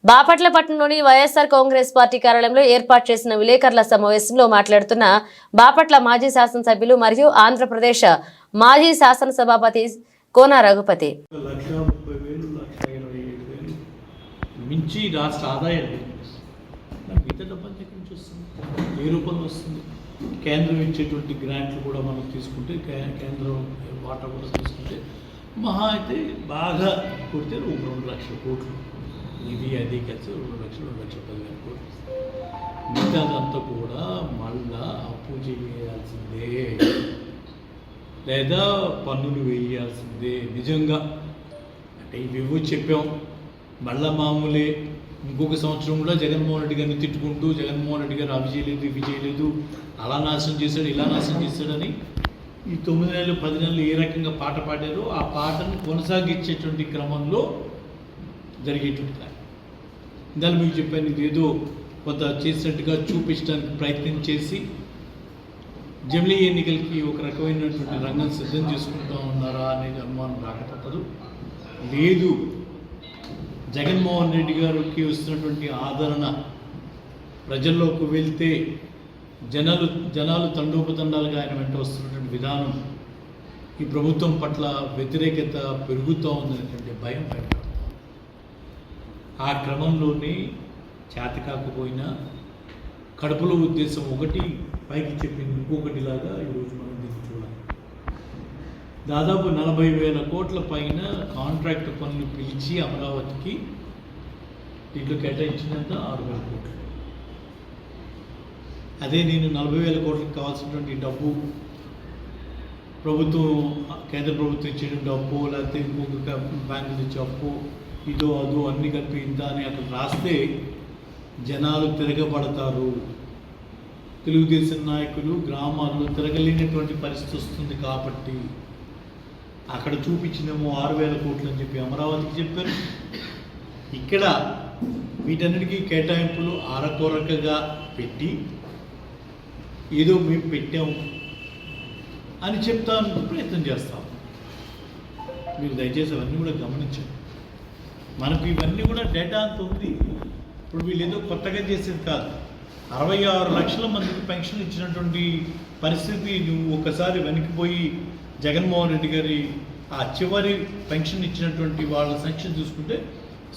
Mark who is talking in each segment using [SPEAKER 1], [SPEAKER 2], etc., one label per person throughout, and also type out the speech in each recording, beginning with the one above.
[SPEAKER 1] బాపట్ల పట్టణంలోని వైఎస్ఆర్ కాంగ్రెస్ పార్టీ కార్యాలయంలో ఏర్పాటు చేసిన విలేకరుల సమావేశంలో మాట్లాడుతున్న బాపట్ల మాజీ శాసనసభ్యులు మరియు ఆంధ్రప్రదేశ్ మాజీ శాసనసభాపతి కోన రఘుపతి.
[SPEAKER 2] మించి రాష్ట్ర ఆదాయం మిగతా డబ్బులు ఎక్కడి నుంచి వస్తుంది, ఏ రూపంలో వస్తుంది? కేంద్రం ఇచ్చేటువంటి గ్రాంట్లు కూడా మనం తీసుకుంటే, కేంద్రం వాటా కూడా తీసుకుంటే మహా అయితే బాగా కొడితే 2 లక్షల కోట్లు, ఇది అది కలిసి 2 లక్షలు 2,15,000 కోట్లు. మిగతాదంతా కూడా మళ్ళా అప్పు చేయాల్సిందే లేదా పన్నులు వేయాల్సిందే. నిజంగా అంటే ఇవి చెప్పాం, మళ్ళా మామూలే. ఇంకొక సంవత్సరం కూడా జగన్మోహన్ రెడ్డి గారిని తిట్టుకుంటూ, జగన్మోహన్ రెడ్డి గారు అవి చేయలేదు ఇవి చేయలేదు, అలా నాశనం చేశాడు ఇలా నాశనం చేశాడని ఈ 9 నెలలు 10 నెలలు ఏ రకంగా పాట పాడారో ఆ పాటను కొనసాగించేటువంటి క్రమంలో జరిగేటువంటి కార్యం. ఇందాక మీకు చెప్పాను, ఇది ఏదో కొంత చేసినట్టుగా చూపించడానికి ప్రయత్నం చేసి జమిలీ ఎన్నికలకి ఒక రకమైనటువంటి రంగం సిద్ధం చేసుకుంటూ ఉన్నారా అనేది అనుమానం రాకపోతదు. లేదు, జగన్మోహన్ రెడ్డి గారికి వస్తున్నటువంటి ఆదరణ ప్రజల్లోకి వెళ్తే జనాలు తండోపతండాలుగా ఆయన వెంట వస్తున్నటువంటి విధానం ఈ ప్రభుత్వం పట్ల వ్యతిరేకత పెరుగుతూ ఉందనేటువంటి భయం బయటపడుతుంది. ఆ క్రమంలోనే చేత కాకపోయినా కడుపులో ఉద్దేశం ఒకటి, పైకి చెప్పింది ఇంకొకటిలాగా ఈరోజు మనం దీన్ని చూడాలి. దాదాపు 40,000 కోట్ల పైన కాంట్రాక్ట్ పనులు పిలిచి అమరావతికి దీంట్లో కేటాయించినంత 6,000 కోట్లు. అదే నేను 40,000 కోట్లకు కావాల్సినటువంటి డబ్బు ప్రభుత్వం, కేంద్ర ప్రభుత్వం ఇచ్చేటువంటి అప్పు, లేకపోతే ఇంకొక బ్యాంకులు ఇచ్చే అప్పు, ఇదో అదో అన్ని కలిపి ఇంత అని అక్కడ రాస్తే జనాలు తిరగబడతారు. తెలుగుదేశం నాయకులు గ్రామాల్లో తిరగలేనటువంటి పరిస్థితి వస్తుంది. కాబట్టి అక్కడ చూపించినేమో 6,000 కోట్లు అని చెప్పి అమరావతికి చెప్పారు. ఇక్కడ వీటన్నిటికీ కేటాయింపులు అరకొరకగా పెట్టి ఏదో మేము పెట్టాము అని చెప్తాను ప్రయత్నం చేస్తాం. మీరు దయచేసి అవన్నీ కూడా గమనించండి. మనకు ఇవన్నీ కూడా డేటా అంత ఉంది. ఇప్పుడు వీళ్ళు ఏదో కొత్తగా చేసేది కాదు. 66 లక్షల మందికి పెన్షన్ ఇచ్చినటువంటి పరిస్థితి నువ్వు ఒకసారి వెనక్కిపోయి జగన్మోహన్ రెడ్డి గారి ఆ చివరి పెన్షన్ ఇచ్చినటువంటి వాళ్ళ సంఖ్య చూసుకుంటే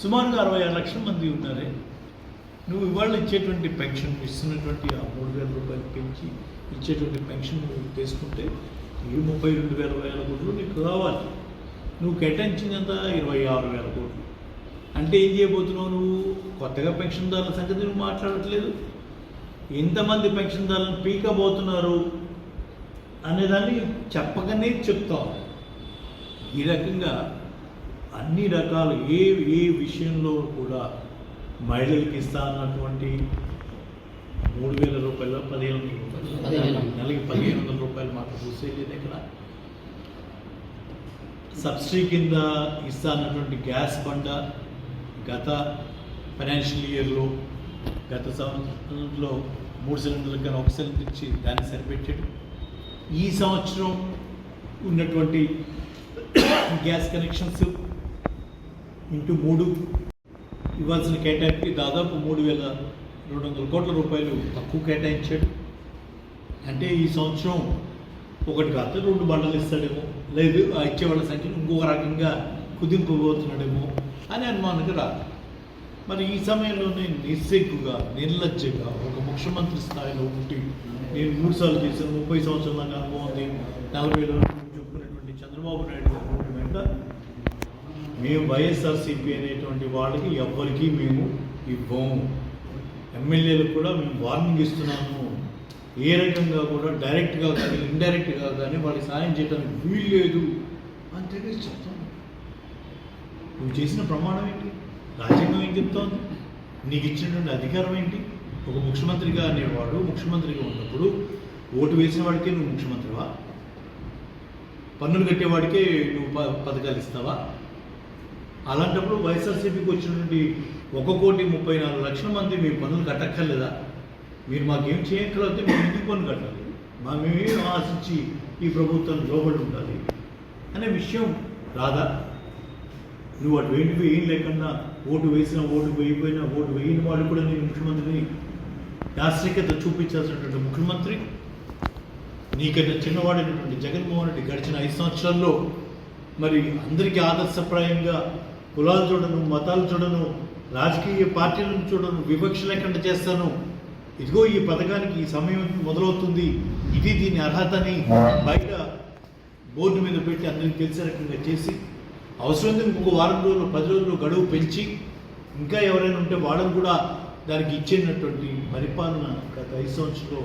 [SPEAKER 2] సుమారుగా 66 లక్షల మంది ఉన్నారే. నువ్వు ఇవాళ ఇచ్చేటువంటి పెన్షన్, ఇస్తున్నటువంటి ఆ 3,000 రూపాయలు పెంచి ఇచ్చేటువంటి పెన్షన్ నువ్వు తీసుకుంటే ఈ 32,000 కోట్లు నీకు కావాలి. నువ్వు కేటాయించినంత 26,000 కోట్లు. అంటే ఏం చేయబోతున్నావు నువ్వు? కొత్తగా పెన్షన్దారుల సంగతి నువ్వు మాట్లాడట్లేదు. ఎంతమంది పెన్షన్దారులను పీకబోతున్నారు అనేదాన్ని చెప్పకనే చెప్తావు. ఈ రకంగా అన్ని రకాలు ఏ విషయంలో కూడా మహిళలకి ఇస్తా అన్నటువంటి 3,000 రూపాయలు, 1,500 రూపాయలు, నెలకి 1,500 రూపాయలు మాకు చూసేది. ఇక్కడ సబ్సిడీ కింద ఇస్తా అన్నటువంటి గ్యాస్ బండ గత ఫైనాన్షియల్ ఇయర్లో, గత సంవత్సరంలో 3 సిలిండర్ల కన్నా 1 సిలిండర్ ఇచ్చి దాన్ని సరిపెట్టాడు. ఈ సంవత్సరం ఉన్నటువంటి గ్యాస్ కనెక్షన్స్ ఇంటూ 3 ఇవ్వాల్సిన కేటాయింపుకి దాదాపు 3,200 కోట్ల రూపాయలు తక్కువ కేటాయించాడు. అంటే ఈ సంవత్సరం ఒకటి కాదు 2 బండలు ఇస్తాడేమో, లేదు ఆ ఇచ్చేవాళ్ళ సంఖ్యను ఇంకొక రకంగా కుదింపబోతున్నాడేమో అని అనుమానంగా రాదు. మరి ఈ సమయంలోనే నిస్సిగ్గుగా, నిర్లజ్జగా ఒక ముఖ్యమంత్రి స్థాయిలో ఉండి నేను 3 సార్లు చేశాను, 30 సంవత్సరాల నాకు అనుభవం ఉంది, 40,000 చెప్పుకునేటువంటి చంద్రబాబు నాయుడు గారి వెంట మేము వైఎస్ఆర్సీపీ అనేటువంటి వాళ్ళకి ఎవ్వరికీ మేము ఇవ్వము. ఎమ్మెల్యేలకు కూడా మేము వార్నింగ్ ఇస్తున్నాము. ఏ రకంగా కూడా డైరెక్ట్గా కానీ ఇండైరెక్ట్గా కానీ వాళ్ళకి సాయం చేయడానికి వీలు లేదు అని తెలియదు చెప్తాను. నువ్వు చేసిన ప్రమాణం ఏంటి? రాజ్యాంగం ఏం చెప్తోంది? నీకు ఇచ్చినటువంటి అధికారం ఏంటి? ఒక ముఖ్యమంత్రిగా అనేవాడు ముఖ్యమంత్రిగా ఉన్నప్పుడు ఓటు వేసిన వాడికే నువ్వు ముఖ్యమంత్రివా? పన్నులు కట్టేవాడికే నువ్వు పథకాలు ఇస్తావా? అలాంటప్పుడు వైఎస్ఆర్సీపీకి వచ్చినటువంటి 1,34,00,000 మంది మీ పన్నులు కట్టక్కర్లేదా? మీరు మాకేం చేయక్కర్లేకపోతే మేము ఎందుకు పన్ను కట్టాలి? మేమేం ఆశించి ఈ ప్రభుత్వం లోబడి ఉండాలి అనే విషయం రాదా? నువ్వు అటువంటివి ఏం లేకుండా ఓటు వేసినా ఓటు వేయకపోయినా ఓటు వేయని వాళ్ళు కూడా నేను ముఖ్యమంత్రిని దార్శనికత చూపించాల్సినటువంటి ముఖ్యమంత్రి, నీకన్నా చిన్నవాడైనటువంటి జగన్మోహన్ రెడ్డి గడిచిన 5 సంవత్సరాల్లో మరి అందరికీ ఆదర్శప్రాయంగా కులాలు చూడను, మతాలు చూడను, రాజకీయ పార్టీలను చూడను, వివక్ష లేకుండా చేస్తాను, ఇదిగో ఈ పథకానికి ఈ సమయం మొదలవుతుంది, ఇది దీని అర్హతని బయట బోర్డు మీద పెట్టి అందరికీ తెలిసే రకంగా చేసి అవసరమైతే ఇంకొక వారం రోజులు 10 రోజులు గడువు పెంచి ఇంకా ఎవరైనా ఉంటే వాళ్ళని కూడా దానికి ఇచ్చేటటువంటి పరిపాలన గత 5 సంవత్సరంలో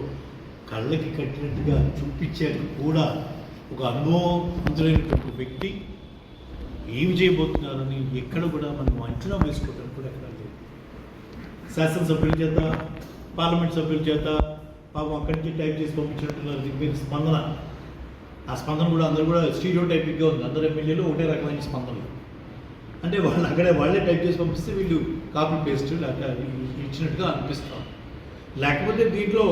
[SPEAKER 2] కళ్ళకి కట్టినట్టుగా చూపించాక కూడా ఒక అనుభవవంతులైనటువంటి వ్యక్తి ఏమి చేయబోతున్నారని ఎక్కడ కూడా మనం అంచనా వేసుకోవడం కూడా ఎక్కడ లేదు. శాసనసభ్యుల చేత, పార్లమెంట్ సభ్యుల చేత పాపం అక్కడి నుంచి టైప్ చేసి పంపించినట్టున్నారు. దీని పేరు స్పందన. ఆ స్పందన కూడా అందరూ కూడా స్టీరియో టైపిక్గా ఉంది. అందరు ఎమ్మెల్యేలు ఒకటే రకమైన స్పందనలు. అంటే వాళ్ళు అక్కడే వాళ్ళే టైప్ చేసి పంపిస్తే వీళ్ళు కాపీ పేస్ట్ లేక ఇచ్చినట్టుగా అనిపిస్తాం. లేకపోతే దీంట్లో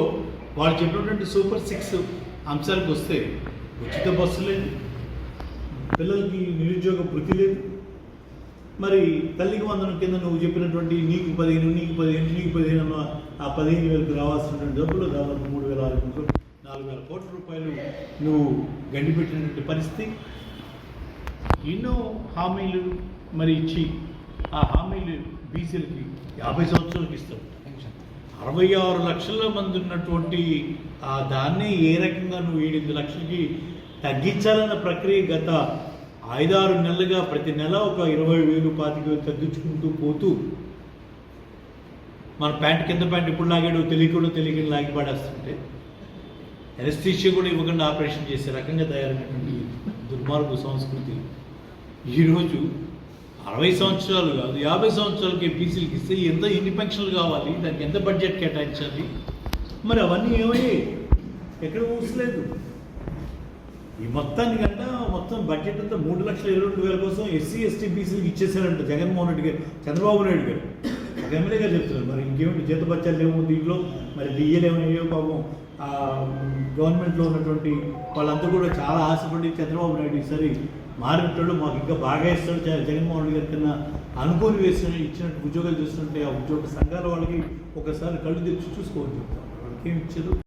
[SPEAKER 2] వాళ్ళు చెప్పినటువంటి సూపర్ 6 అంశాలకు వస్తే ఉచిత బస్సు లేదు, పిల్లలకి నిరుద్యోగ వృత్తి లేదు, మరి తల్లికి వందనం కింద నువ్వు చెప్పినటువంటి నీకు 15 అన్న ఆ 15,000కి రావాల్సినటువంటి డబ్బులు దాదాపు 4,000 కోట్ల రూపాయలు నువ్వు గండిపెట్టినటువంటి పరిస్థితి. ఎన్నో హామీలు మరి ఇచ్చి ఆ హామీలు బీసీలకి 50 సంవత్సరాలకి ఇస్తాం. 66 లక్షల మంది ఉన్నటువంటి ఆ దాన్ని ఏ రకంగా నువ్వు 7-8 లక్షలకి తగ్గించాలన్న ప్రక్రియ గత 5-6 నెలలుగా ప్రతి నెల ఒక 20,000, 25,000 తగ్గించుకుంటూ పోతూ మన కింద ప్యాంట్ ఎప్పుడు లాగాడో తెలియకుండా లాగి పడేస్తుంటే ఎనస్థీషియా కూడా ఇవ్వకుండా ఆపరేషన్ చేసే రకంగా తయారైనటువంటి దుర్మార్గ సంస్కృతి ఈరోజు 60 సంవత్సరాలు కాదు 50 సంవత్సరాలకి బీసీలకి ఇస్తే ఎన్ని పెన్షన్లు కావాలి, దానికి ఎంత బడ్జెట్ కేటాయించాలి, మరి అవన్నీ ఏమయ్యాయి, ఎక్కడ ఊసలేదు. ఈ మొత్తానికంటే మొత్తం బడ్జెట్ అంతా 3,22,000 కోసం ఎస్సీ ఎస్టీ బీసీలకు ఇచ్చేసారంట జగన్మోహన్ రెడ్డి గారు, చంద్రబాబు నాయుడు గారు. ఒక ఎమ్మెల్యే గారు చెప్తున్నారు. మరి ఇంకేమిటి జీతబత్యాలు ఏమో దీంట్లో, మరి డిఏలు ఏమయ్యో పాపం గవర్నమెంట్లో ఉన్నటువంటి వాళ్ళంతా కూడా చాలా ఆశపడి చంద్రబాబు నాయుడు ఈసారి మారినట్టు మాకు ఇంకా బాగా ఇస్తాడు జగన్మోహన్ రెడ్డి గారి కన్నా అనుకోని ఇచ్చినట్టు ఉద్యోగాలు చేస్తుంటే ఆ ఉద్యోగ సంఘాల వాళ్ళకి ఒకసారి కళ్ళు తెచ్చి చూసుకోవచ్చు. వాళ్ళకి ఏమి ఇచ్చారు.